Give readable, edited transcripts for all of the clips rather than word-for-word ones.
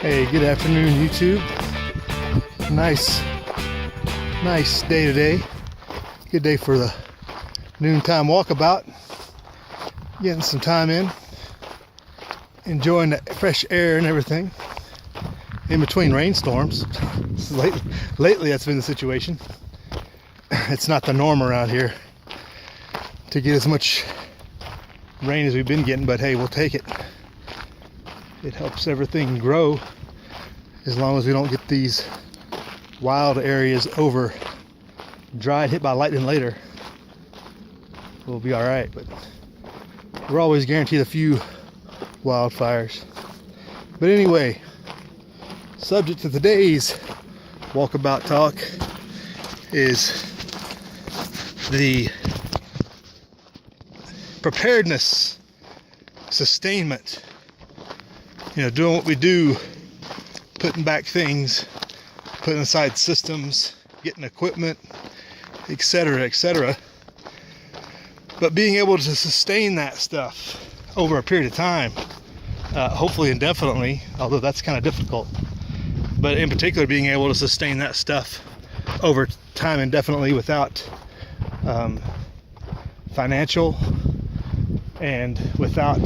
Hey, good afternoon, YouTube. Nice day today. Good day for the noontime walkabout. Getting some time in, enjoying the fresh air and everything in between rainstorms. Lately that's been the situation. It's not the norm around here to get as much rain as we've been getting, but hey, we'll take it. It helps everything grow as long as we don't get these wild areas over dried, hit by lightning later. We'll be all right, but we're always guaranteed a few wildfires. But anyway, subject to today's walkabout talk is the preparedness, sustainment. Doing what we do, putting back things, putting aside systems, getting equipment, etc., etc. But being able to sustain that stuff over a period of time, hopefully indefinitely, although that's kind of difficult. But in particular, being able to sustain that stuff over time indefinitely without financial and without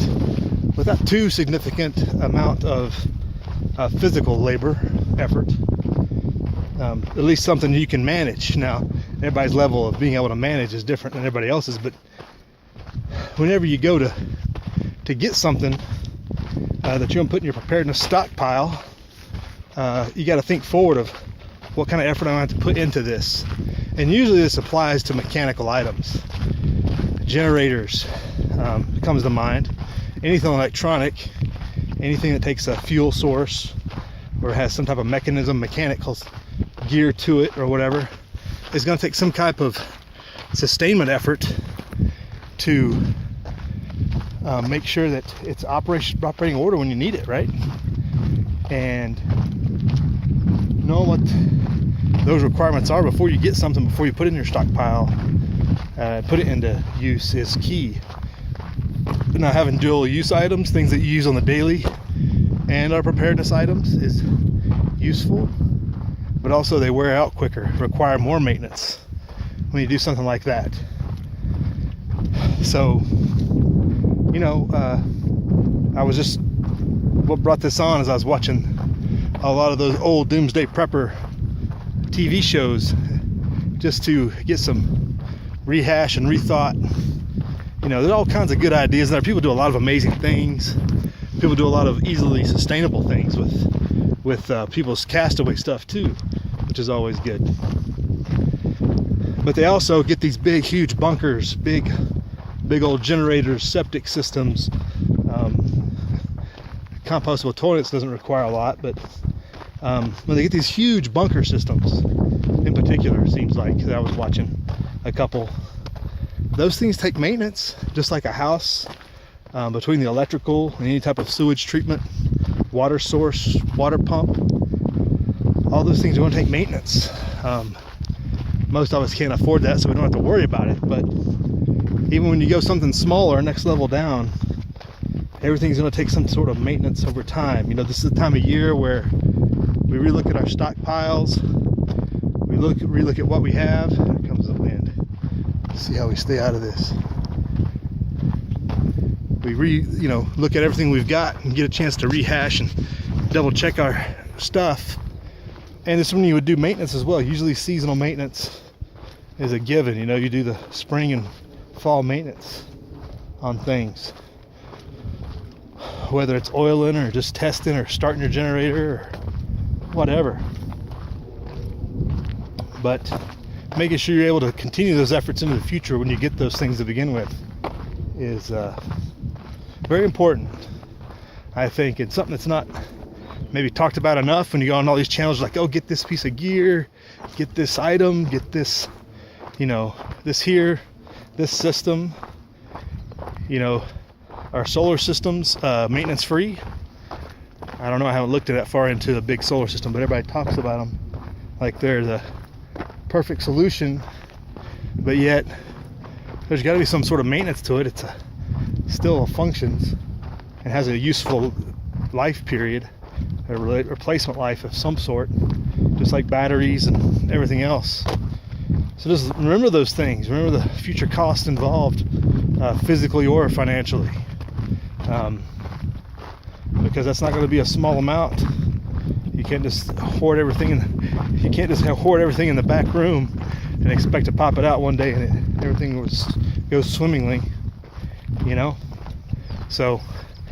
too significant amount of physical labor effort. At least something you can manage. Now, everybody's level of being able to manage is different than everybody else's, but whenever you go to get something that you're going to put in your preparedness stockpile, you got to think forward of what kind of effort I'm going to have to put into this. And usually this applies to mechanical items. Generators comes to mind. Anything electronic, anything that takes a fuel source or has some type of mechanical gear to it or whatever, is going to take some type of sustainment effort to make sure that it's operating order when you need it, right? And know what those requirements are before you get something, before you put it in your stockpile, put it into use is key. Now, having dual use items, things that you use on the daily, and our preparedness items is useful, but also they wear out quicker, require more maintenance when you do something like that. So, what brought this on is I was watching a lot of those old Doomsday Prepper TV shows just to get some rehash and rethought. There's all kinds of good ideas there. People do a lot of amazing things. People do a lot of easily sustainable things with people's castaway stuff too, which is always good. But they also get these big, huge bunkers, big old generators, septic systems. Compostable toilets doesn't require a lot, but when they get these huge bunker systems, in particular, it seems like that I was watching a couple. Those things take maintenance, just like a house. Between the electrical and any type of sewage treatment, water source, water pump, all those things are going to take maintenance. Most of us can't afford that, so we don't have to worry about it. But even when you go something smaller, next level down, everything's going to take some sort of maintenance over time. This is the time of year where we relook at our stockpiles, we relook at what we have. Here comes the wind. See how we stay out of this. We look at everything we've got and get a chance to rehash and double check our stuff. And this is when you would do maintenance as well. Usually seasonal maintenance is a given. You do the spring and fall maintenance on things, whether it's oiling or just testing or starting your generator or whatever. But making sure you're able to continue those efforts into the future when you get those things to begin with is very important, I think. It's something that's not maybe talked about enough when you go on all these channels like, oh, get this piece of gear, get this item, get this, this here, this system. Our solar systems, maintenance free. I don't know, I haven't looked at that far into the big solar system, but everybody talks about them like they're the perfect solution, but yet there's got to be some sort of maintenance to it. It's still functions and has a useful life period a replacement life of some sort, just like batteries and everything else. So just remember those things. Remember the future cost involved, physically or financially, because that's not going to be a small amount. You can't just hoard everything in the back room and expect to pop it out one day and everything goes swimmingly, you know. So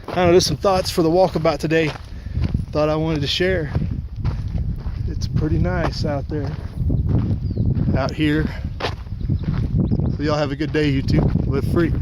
I don't know, there's some thoughts for the walkabout today. Thought I wanted to share. It's pretty nice out there, out here. So y'all have a good day, YouTube. Live free.